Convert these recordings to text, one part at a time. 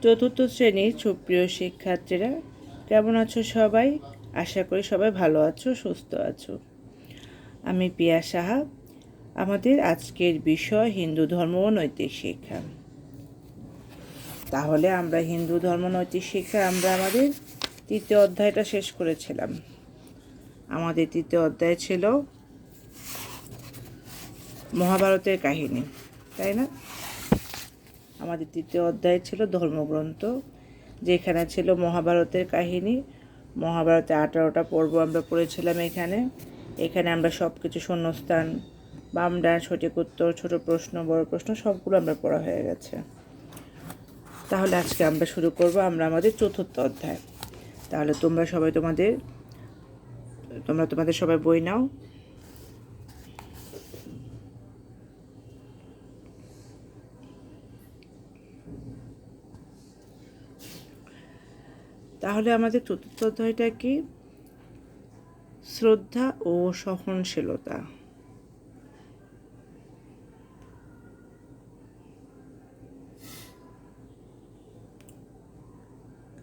চতুর্থ শ্রেণীর সুপ্রিয় শিক্ষার্থীরা, কেমন আছো সবাই? আশা করি সবাই ভালো আছো, সুস্থ আছো। আমি পিয়া সাহা। আমাদের আজকের বিষয় হিন্দু ধর্ম ও নৈতিক শিক্ষা। তাহলে আমরা হিন্দু ধর্ম নৈতিক শিক্ষা আমাদের তৃতীয় অধ্যায়টা শেষ করেছিলাম। আমাদের তৃতীয় অধ্যায় ছিল মহাভারতের কাহিনী, তাই না? আমাদের তৃতীয় অধ্যায় ছিল ধর্মগ্রন্থ, যেখানে ছিল মহাভারতের কাহিনী। মহাভারতে 18টা পর্ব আমরা পড়েছিলাম। এখানে আমরা সব কিছু শূন্যস্থান, বাম ডান, সঠিক উত্তর, ছোট প্রশ্ন, বড় প্রশ্ন সবগুলো আমরা পড়া হয়ে গেছে। তাহলে আজকে আমরা শুরু করব আমাদের চতুর্থ অধ্যায়। তাহলে তোমরা তোমাদের সবাই বই নাও। তাহলে আমাদের চতুর্থ অধ্যায়টা কি? শ্রদ্ধা ও সহনশীলতা।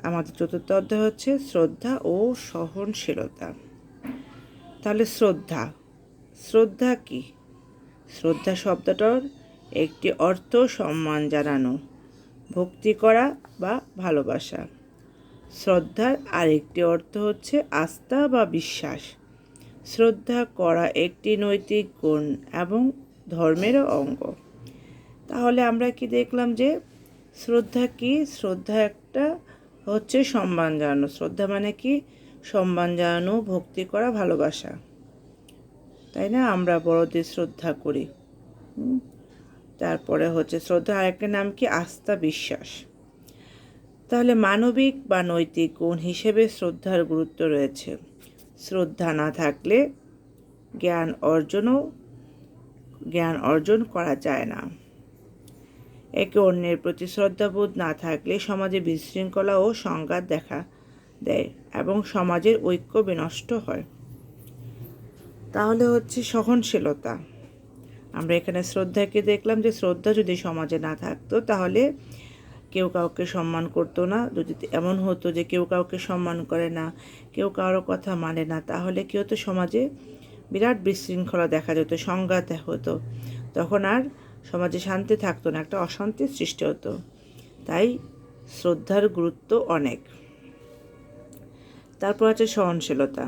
আমাদের চতুর্থ অধ্যায় হচ্ছে শ্রদ্ধা ও সহনশীলতা। তাহলে শ্রদ্ধা কি? শ্রদ্ধা শব্দটার একটি অর্থ সম্মান জানানো, ভক্তি করা বা ভালোবাসা। শ্রদ্ধার আরেকটি অর্থ হচ্ছে আস্থা বা বিশ্বাস। শ্রদ্ধা করা একটি নৈতিক গুণ এবং ধর্মেরও অঙ্গ। তাহলে আমরা কি দেখলাম যে শ্রদ্ধা কি? শ্রদ্ধা একটা হচ্ছে সম্মান জানানো। শ্রদ্ধা মানে কি? সম্মান জানানো, ভক্তি করা, ভালোবাসা, তাই না? আমরা বড়দের শ্রদ্ধা করি। তারপরে হচ্ছে শ্রদ্ধা আরেকটা নাম কি? আস্থা, বিশ্বাস। তাহলে মানবিক বা নৈতিক গুণ হিসেবে শ্রদ্ধার গুরুত্ব রয়েছে। শ্রদ্ধা না থাকলে জ্ঞান অর্জন করা যায় না। একে অন্যের প্রতি শ্রদ্ধাবোধ না থাকলে সমাজে বিশৃঙ্খলা ও সংঘাত দেখা দেয় এবং সমাজের ঐক্য বিনষ্ট হয়। তাহলে হচ্ছে সহনশীলতা। আমরা এখানে শ্রদ্ধাকে দেখলাম যে শ্রদ্ধা যদি সমাজে না থাকতো তাহলে কেউ কাউকে সম্মান করতো না। যদি এমন হতো যে কেউ কাউকে সম্মান করে না, কেউ কারো কথা মানে না, তাহলে কি হতো? সমাজে বিরাট বিশৃঙ্খলা দেখা যেত, সংঘাত হতো। তখন আর সমাজে শান্তি থাকতো না, একটা অশান্তির সৃষ্টি হতো। তাই শ্রদ্ধার গুরুত্ব অনেক। তারপর আছে সহনশীলতা।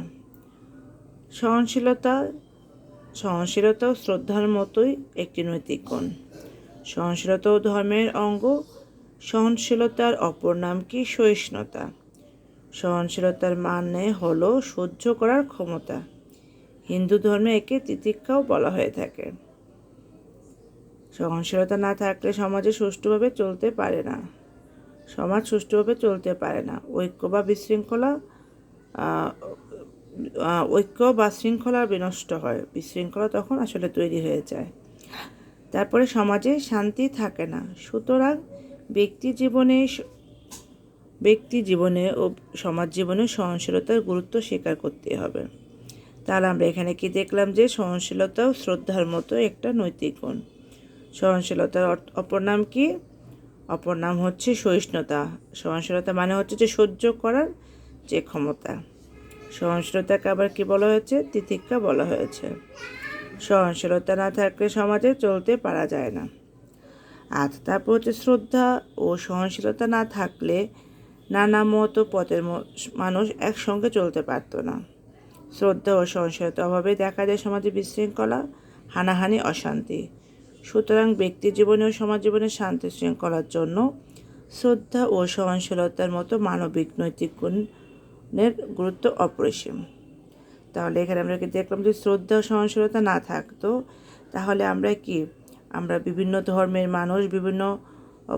সহনশীলতাও শ্রদ্ধার মতোই একটি নৈতিক গুণ। সহনশীলতাও ধর্মের অঙ্গ। সহনশীলতার অপর নাম কি? সহিষ্ণুতা। সহনশীলতার মানে হলো সহ্য করার ক্ষমতা। হিন্দু ধর্মে একে তিতিক্ষাও বলা হয়ে থাকে। সহনশীলতা না থাকলে সমাজ সুষ্ঠুভাবে চলতে পারে না। ঐক্য বা শৃঙ্খলা বিনষ্ট হয়। বিশৃঙ্খলা তখন আসলে তৈরি হয়ে যায়। তারপরে সমাজে শান্তি থাকে না। সুতরাং ব্যক্তি জীবনে ও সমাজ জীবনে সহনশীলতার গুরুত্ব স্বীকার করতে হবে। তাহলে আমরা এখানে কি দেখলাম? যে সহনশীলতাও শ্রদ্ধার মতো একটা নৈতিক গুণ। সহনশীলতার অপর নাম কি? অপর নাম হচ্ছে সহিষ্ণুতা। সহনশীলতা মানে হচ্ছে যে সহ্য করার যে ক্ষমতা। সহনশীলতাকে আবার কি বলা হয়েছে? তিতিক্ষা বলা হয়েছে। সহনশীলতা না থাকলে সমাজে চলতে পারা যায় না। তারপর হচ্ছে শ্রদ্ধা ও সহনশীলতা না থাকলে নানা মত পথের মানুষ একসঙ্গে চলতে পারত না। শ্রদ্ধা ও সহনশীলতার অভাবে দেখা যায় সমাজে বিশৃঙ্খলা, হানাহানি, অশান্তি। সুতরাং ব্যক্তি জীবনে ও সমাজ জীবনে শান্তি শৃঙ্খলার জন্য শ্রদ্ধা ও সহনশীলতার মতো মানবিক নৈতিক গুণের গুরুত্ব অপরিসীম। তাহলে এখানে আমরা কি দেখলাম? যে শ্রদ্ধা ও সহনশীলতা না থাকতো তাহলে আমরা বিভিন্ন ধর্মের মানুষ, বিভিন্ন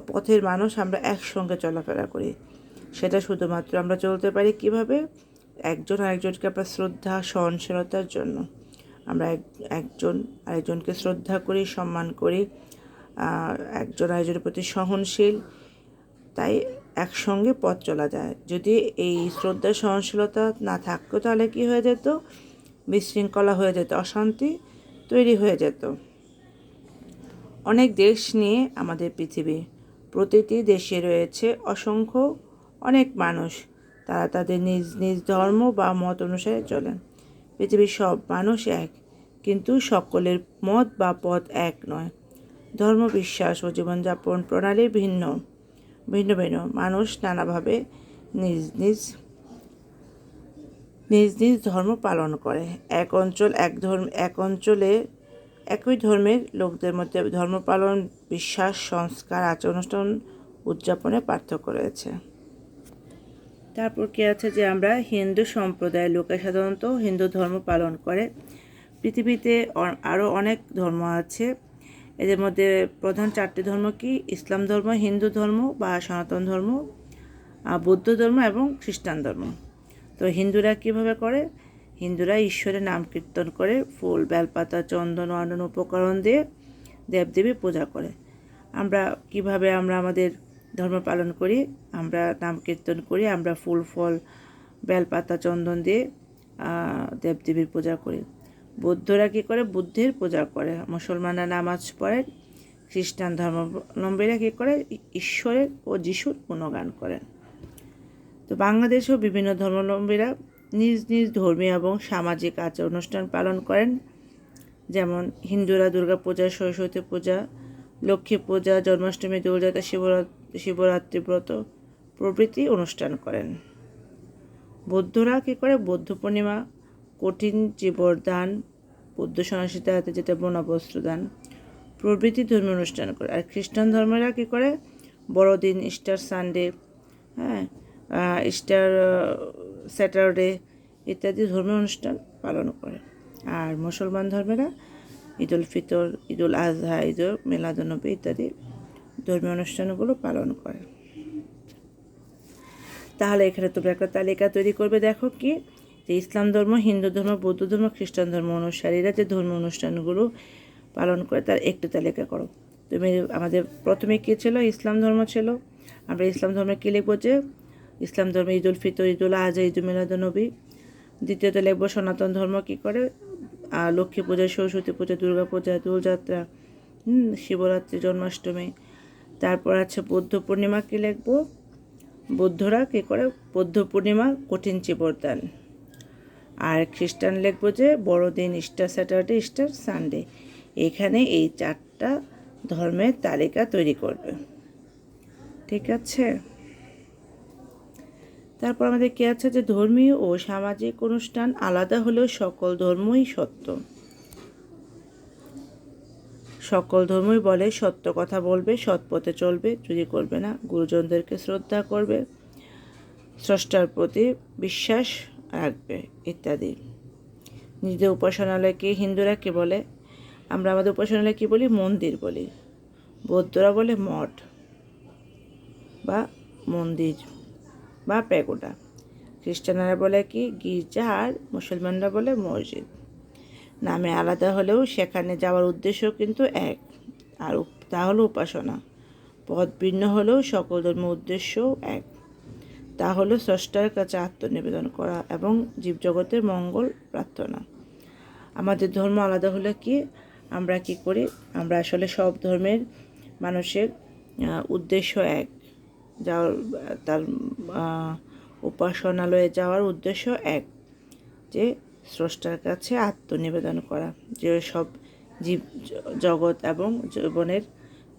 পথের মানুষ আমরা একসঙ্গে চলাফেরা করি। সেটা শুধুমাত্র আমরা চলতে পারি কিভাবে? একজন আরেকজনকে আমরা শ্রদ্ধা, সহনশীলতার জন্য। আমরা একজন আরেকজনকে শ্রদ্ধা করি, সম্মান করি, একজন আরেকজনের প্রতি সহনশীল। তাই একসঙ্গে পথ চলা যায়। যদি এই শ্রদ্ধা, সহনশীলতা না থাকতো তাহলে কি হয়ে যেত? বিশৃঙ্খলা হয়ে যেত, অশান্তি তৈরি হয়ে যেত। অনেক দেশ নিয়ে আমাদের পৃথিবী। প্রতিটি দেশে রয়েছে অনেক মানুষ, তারা তাদের নিজ নিজ ধর্ম বা মত অনুসারে চলেন। পৃথিবীর সব মানুষ এক, কিন্তু সকলের মত বা পথ এক নয়। ধর্ম, বিশ্বাস ও জীবনযাপন প্রণালী ভিন্ন ভিন্ন ভিন্ন। মানুষ নানাভাবে নিজ নিজ নিজ নিজ ধর্ম পালন করে। এক অঞ্চলে একই ধর্মের লোকদের মধ্যে ধর্ম পালন, বিশ্বাস, সংস্কার, আচার অনুষ্ঠান উদযাপনে পার্থক্য রয়েছে। তারপর কি আছে যে আমরা হিন্দু সম্প্রদায়ের লোকে সাধারণত হিন্দু ধর্ম পালন করে। পৃথিবীতে আরও অনেক ধর্ম আছে। এদের মধ্যে প্রধান 4টি ধর্ম কি? ইসলাম ধর্ম, হিন্দু ধর্ম বা সনাতন ধর্ম, বৌদ্ধ ধর্ম এবং খ্রিস্টান ধর্ম। তো হিন্দুরা কিভাবে করে? হিন্দুরা ঈশ্বরের নাম কীর্তন করে, ফুল, বেলপাতা, চন্দন ও অন্যান্য উপকরণ দিয়ে দেবদেবী পূজা করে। আমরা কিভাবে আমাদের ধর্ম পালন করি? আমরা নাম কীর্তন করি, আমরা ফুল, ফল, বেলপাতা, চন্দন দিয়ে দেবদেবীর পূজা করি। বৌদ্ধরা কী করে? বুদ্ধের পূজা করে। মুসলমানরা নামাজ পড়ে। খ্রিস্টান ধর্মাবলম্বীরা কী করে? ঈশ্বরের ও যিশুর গুণগান করেন। তো বাংলাদেশেও বিভিন্ন ধর্মাবলম্বীরা নিজ নিজ ধর্মীয় এবং সামাজিক আচার অনুষ্ঠান পালন করেন। যেমন হিন্দুরা দুর্গা পূজা, সরস্বতী পূজা, লক্ষ্মী পূজা, জন্মাষ্টমী, দোলযাত্রা, শিবরাত্রি ব্রত প্রভৃতি অনুষ্ঠান করেন। বৌদ্ধরা কী করে? বৌদ্ধ পূর্ণিমা, কঠিন চিবরদান, বৌদ্ধ সন্ন্যাসীদের হাতে যেটা বস্ত্র দান প্রভৃতি ধর্মীয় অনুষ্ঠান করে। আর খ্রিস্টান ধর্মেরা কী করে? বড়দিন, ইস্টার সানডে, ইস্টার স্যাটারডে ইত্যাদি ধর্মীয় অনুষ্ঠান পালন করে। আর মুসলমান ধর্মেরা ঈদুল ফিতর, ঈদুল আজহা, ঈদুল মিলাদুন্নবী ইত্যাদি ধর্মীয় অনুষ্ঠানগুলো পালন করে। তাহলে এখানে তোমরা একটা তালিকা তৈরি করবে। দেখো কি যে ইসলাম ধর্ম, হিন্দু ধর্ম, বৌদ্ধ ধর্ম, খ্রিস্টান ধর্ম অনুসারীরা যে ধর্মীয় অনুষ্ঠানগুলো পালন করে তার একটু তালিকা করো। তুমি আমাদের প্রথমে কী ছিল? ইসলাম ধর্ম ছিল। আমরা ইসলাম ধর্মে কী লিখবো? যে ইসলাম ধর্মে ঈদুল ফিতর, ঈদুল আজহা, ঈদুল মিলাদুন্নবী। দ্বিতীয়তে লিখবো সনাতন ধর্ম কী করে? লক্ষ্মী পূজা, সরস্বতী পূজা, দুর্গা পূজা, দোলযাত্রা, শিবরাত্রি, জন্মাষ্টমী। তারপর আছে বৌদ্ধ পূর্ণিমা, কী লিখবো? বৌদ্ধরা কী করে? বৌদ্ধ পূর্ণিমা, কঠিন চিবরদান। আর খ্রিস্টান লিখবো যে বড়দিন, ইস্টার স্যাটারডে, ইস্টার সানডে। এখানে এই 4টা ধর্মের তালিকা তৈরি করবে। ঠিক আছে? তারপর আমাদের কী আছে যে ধর্মীয় ও সামাজিক অনুষ্ঠান আলাদা হলেও সকল ধর্মই সত্য। সকল ধর্মই বলে সত্য কথা বলবে, সৎ পথে চলবে, চুরি করবে না, গুরুজনদেরকে শ্রদ্ধা করবে, স্রষ্টার প্রতি বিশ্বাস রাখবে ইত্যাদি। নিজেদের উপাসনালয়কে হিন্দুরা কী বলে? আমরা আমাদের উপাসনালয় কী বলি? মন্দির বলি। বৌদ্ধরা বলে মঠ বা মন্দির বা প্যাগোডা। খ্রিস্টানরা বলে কি? গির্জা। আর মুসলমানরা বলে মসজিদ। নামে আলাদা হলেও সেখানে যাওয়ার উদ্দেশ্য কিন্তু এক, আর তা হলো উপাসনা। পথ ভিন্ন হলেও সকল ধর্মের উদ্দেশ্যও এক, তা হলো স্রষ্টার কাছে আত্মনিবেদন করা এবং জীবজগতের মঙ্গল প্রার্থনা। আমাদের ধর্ম আলাদা হলে কি আমরা কি করি? আমরা আসলে সব ধর্মের মানুষের উদ্দেশ্য এক, যাওয়ার তার উপাসনালয়ে যাওয়ার উদ্দেশ্য এক, যে স্রষ্টার কাছে আত্মনিবেদন করা, যে সব জীব জগৎ এবং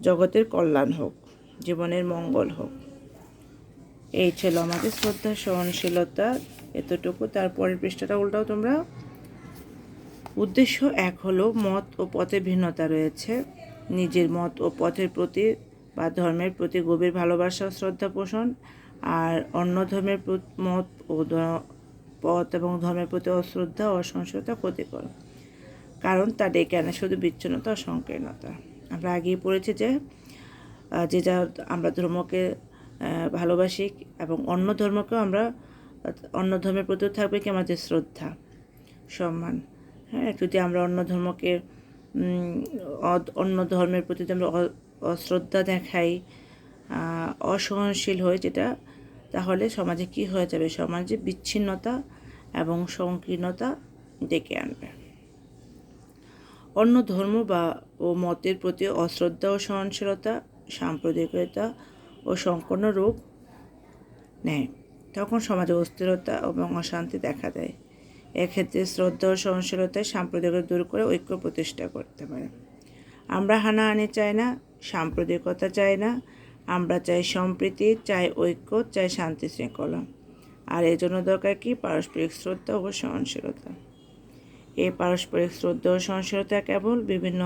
জগতের কল্যাণ হোক, জীবনের মঙ্গল হোক। এই ছিল আমাদের শ্রদ্ধা, সহনশীলতা এতটুকু। তারপরের পৃষ্ঠাটা উল্টাও তোমরা। উদ্দেশ্য এক হলো মত ও পথে ভিন্নতা রয়েছে। নিজের মত ও পথের প্রতি বা ধর্মের প্রতি গভীর ভালোবাসা ও শ্রদ্ধা পোষণ, আর অন্য ধর্মের মত ও পথ এবং ধর্মের প্রতি অশ্রদ্ধা ও অসহিষ্ণুতা ক্ষতিকর, কারণ তা ডেকে আনে শুধু বিচ্ছিন্নতা ও সংকীর্ণতা। আমরা আগেই পড়েছি যে যা আমরা ধর্মকে ভালোবাসি এবং অন্য ধর্মকেও আমরা, অন্য ধর্মের প্রতিও থাকবে কি আমাদের শ্রদ্ধা, সম্মান। হ্যাঁ, যদি আমরা অন্য ধর্মের প্রতি আমরা অশ্রদ্ধা দেখাই, অসহনশীল হই, যেটা তাহলে সমাজে কি হয়ে যাবে? সমাজে বিচ্ছিন্নতা এবং সংকীর্ণতা ডেকে আনবে। অন্য ধর্ম ও মতের প্রতি অশ্রদ্ধা ও সহনশীলতা সাম্প্রদায়িকতা ও সংকীর্ণ রূপ নেয়, তখন সমাজে অস্থিরতা এবং অশান্তি দেখা দেয়। এক্ষেত্রে শ্রদ্ধা ও সহনশীলতায় সাম্প্রদায়িকতা দূর করে ঐক্য প্রতিষ্ঠা করতে পারে। আমরা হানাহানি চাই না, সাম্প্রদায়িকতা চাই না, আমরা চাই সম্প্রীতি, চাই ঐক্য, চাই শান্তি শৃঙ্খলা। আর এর জন্য দরকার কি? পারস্পরিক শ্রদ্ধা ও সহনশীলতা। এই পারস্পরিক শ্রদ্ধা ও সহনশীলতা কেবল বিভিন্ন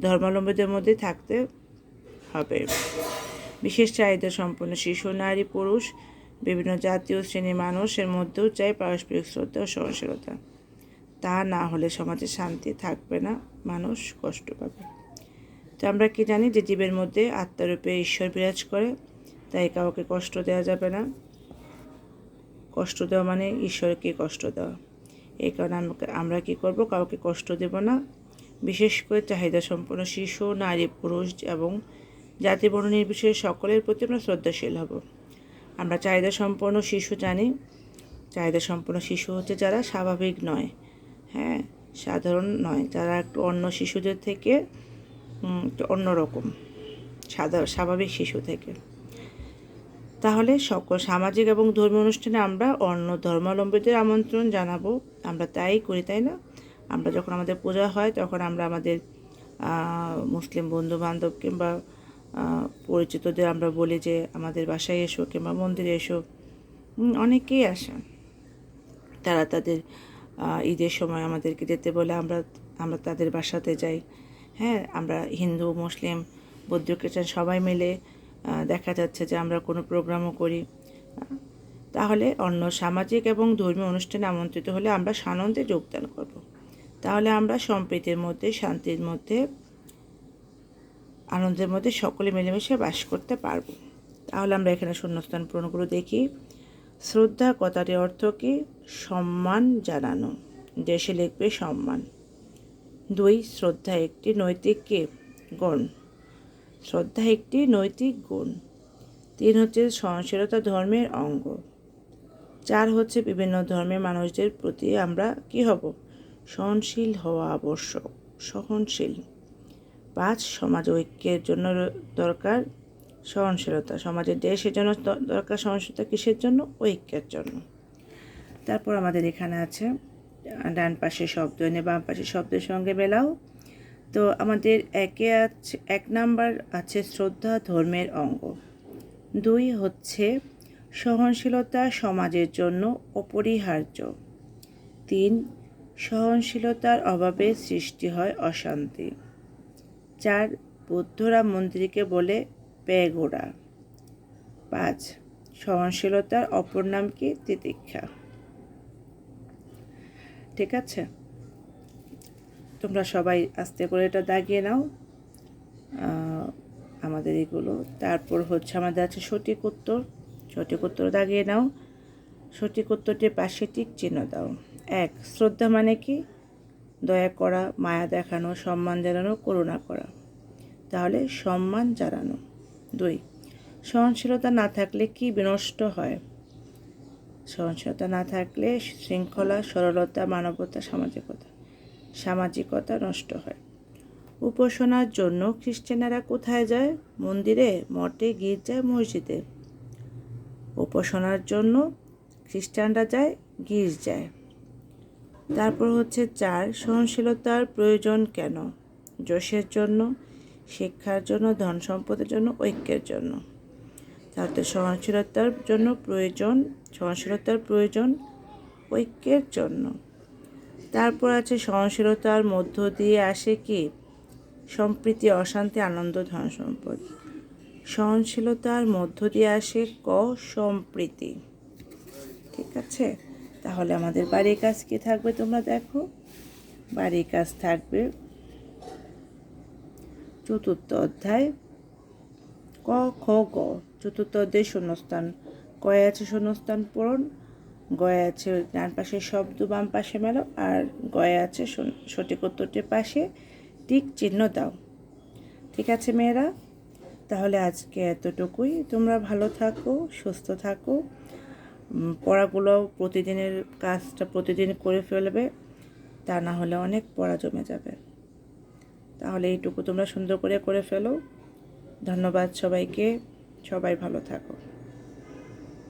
ধর্মাবলম্বীদের মধ্যে থাকতে হবে। বিশেষ চাহিদা সম্পন্ন শিশু, নারী, পুরুষ, বিভিন্ন জাতীয় শ্রেণীর মানুষের মধ্যেও চাই পারস্পরিক শ্রদ্ধা ও সহনশীলতা। তা না হলে সমাজে শান্তি থাকবে না, মানুষ কষ্ট পাবে। তো আমরা কি জানি যে জীবের মধ্যে আত্মারূপে ঈশ্বর বিরাজ করে, তাই কাউকে কষ্ট দেওয়া যাবে না। কষ্ট দেওয়া মানে ঈশ্বরকে কষ্ট দেওয়া। এই কারণে আমরা কি করব? কাউকে কষ্ট দেব না। বিশেষ করে চাহিদা সম্পন্ন শিশু, নারী, পুরুষ এবং জাতি বর্ণ নির্বিশেষে সকলের প্রতি আমরা শ্রদ্ধাশীল হব। আমরা চাহিদা সম্পন্ন শিশু জানি। চাহিদা সম্পন্ন শিশু হচ্ছে যারা স্বাভাবিক নয়, হ্যাঁ, সাধারণ নয়, যারা একটু অন্য শিশুদের থেকে একটু অন্যরকম, স্বাভাবিক শিশু থেকে। তাহলে সকল সামাজিক এবং ধর্মীয় অনুষ্ঠানে আমরা অন্য ধর্মাবলম্বীদের আমন্ত্রণ জানাবো। আমরা তাই করি, তাই না? আমরা যখন আমাদের পূজা হয় তখন আমরা আমাদের মুসলিম বন্ধু বান্ধব কিংবা পরিচিতদের আমরা বলি যে আমাদের বাসায় এসো কিংবা মন্দিরে এসো। অনেকেই আসে, তারা তাদের ঈদের সময় আমাদেরকে যেতে বলে, আমরা তাদের বাসাতে যাই। হ্যাঁ, আমরা হিন্দু, মুসলিম, বৌদ্ধ, খ্রিস্টান সবাই মিলে দেখা যাচ্ছে যে আমরা কোনো প্রোগ্রামও করি। তাহলে অন্য সামাজিক এবং ধর্মীয় অনুষ্ঠানে আমন্ত্রিত হলে আমরা সানন্দে যোগদান করব। তাহলে আমরা সম্প্রীতির মধ্যে, শান্তির মধ্যে, আনন্দের মধ্যে সকলে মিলেমিশে বাস করতে পারব। তাহলে আমরা এখানে শূন্যস্থান পূরণগুলো দেখি। শ্রদ্ধা কথাটির অর্থ কি? সম্মান জানানো। দেশে লিখবে সম্মান। 2, শ্রদ্ধা একটি নৈতিক গুণ। শ্রদ্ধা একটি নৈতিক গুণ। 3 হচ্ছে সহনশীলতা ধর্মের অঙ্গ। 4 হচ্ছে বিভিন্ন ধর্মের মানুষদের প্রতি আমরা কি হব? সহনশীল হওয়া আবশ্যক, সহনশীল। 5, সমাজ ঐক্যের জন্য দরকার সহনশীলতা। সমাজের দেশের জন্য দরকার সহনশীলতা কিসের জন্য? ঐক্যের জন্য। তারপর আমাদের এখানে আছে ডান পাশে শব্দ এনে বাম পাশে শব্দের সঙ্গে মেলাও। তো আমাদের 1 নাম্বার আছে শ্রদ্ধা ধর্মের অঙ্গ। 2 হচ্ছে সহনশীলতা সমাজের জন্য অপরিহার্য। 3, সহনশীলতার অভাবে সৃষ্টি হয় অশান্তি। 4, বৌদ্ধরা মন্দিরকে বলে প্যাগোডা। 5, সহনশীলতার অপর নাম কি? তিতিক্ষা। ঠিক আছে, তোমরা সবাই আস্তে করে এটা দাগিয়ে নাও আমাদের এগুলো। তারপর হচ্ছে আমাদের আছে সঠিক উত্তর। সঠিক উত্তর দাগিয়ে নাও। সঠিক উত্তরটির পাশে টিক চিহ্ন দাও। 1, শ্রদ্ধা মানে কি? দয়া করা, মায়া দেখানো, সম্মান জানানো, করুণা করা। তাহলে সম্মান জানানো। 2, সহনশীলতা না থাকলে কি বিনষ্ট হয়? সহনশীলতা না থাকলে শৃঙ্খলা, সরলতা, মানবতা, সামাজিকতা নষ্ট হয়। উপাসনার জন্য খ্রিস্টানেরা কোথায় যায়? মন্দিরে, মঠে, গির্জায়, মসজিদে। উপাসনার জন্য খ্রিস্টানরা যায় গির্জায়। তারপর হচ্ছে 4, সহনশীলতার প্রয়োজন কেন? যশের জন্য, শিক্ষার জন্য, ধন সম্পদের জন্য, ঐক্যের জন্য। তাহলে সহনশীলতার প্রয়োজন ঐক্যের জন্য। তারপর আছে সহনশীলতার মধ্য দিয়ে আসে কি? সম্প্রীতি, অশান্তি, আনন্দ, ধন সম্পদ। সহনশীলতার মধ্য দিয়ে আসে সম্প্রীতি। ঠিক আছে, তাহলে আমাদের বাড়ির কাজ কি থাকবে তোমরা দেখো। বাড়ির কাজ থাকবে 4th অধ্যায় ক, খ, গ। 4th অধ্যায় শূন্যস্থান কয়ে আছে শূন্যস্থান পূরণ, গয়ে আছে ডান পাশে শব্দ বাম পাশে মেলো, আর গয়ে আছে সঠিক উত্তরটির পাশে টিক চিহ্ন দাও। ঠিক আছে মেয়েরা, তাহলে আজকে এতটুকুই। তোমরা ভালো থাকো, সুস্থ থাকো। পড়াগুলো প্রতিদিনের কাজটা প্রতিদিন করে ফেলবে, তা না হলে অনেক পড়া জমে যাবে। তাহলে এইটুকু তোমরা সুন্দর করে ফেলো। ধন্যবাদ সবাইকে। সবাই ভালো থাকো।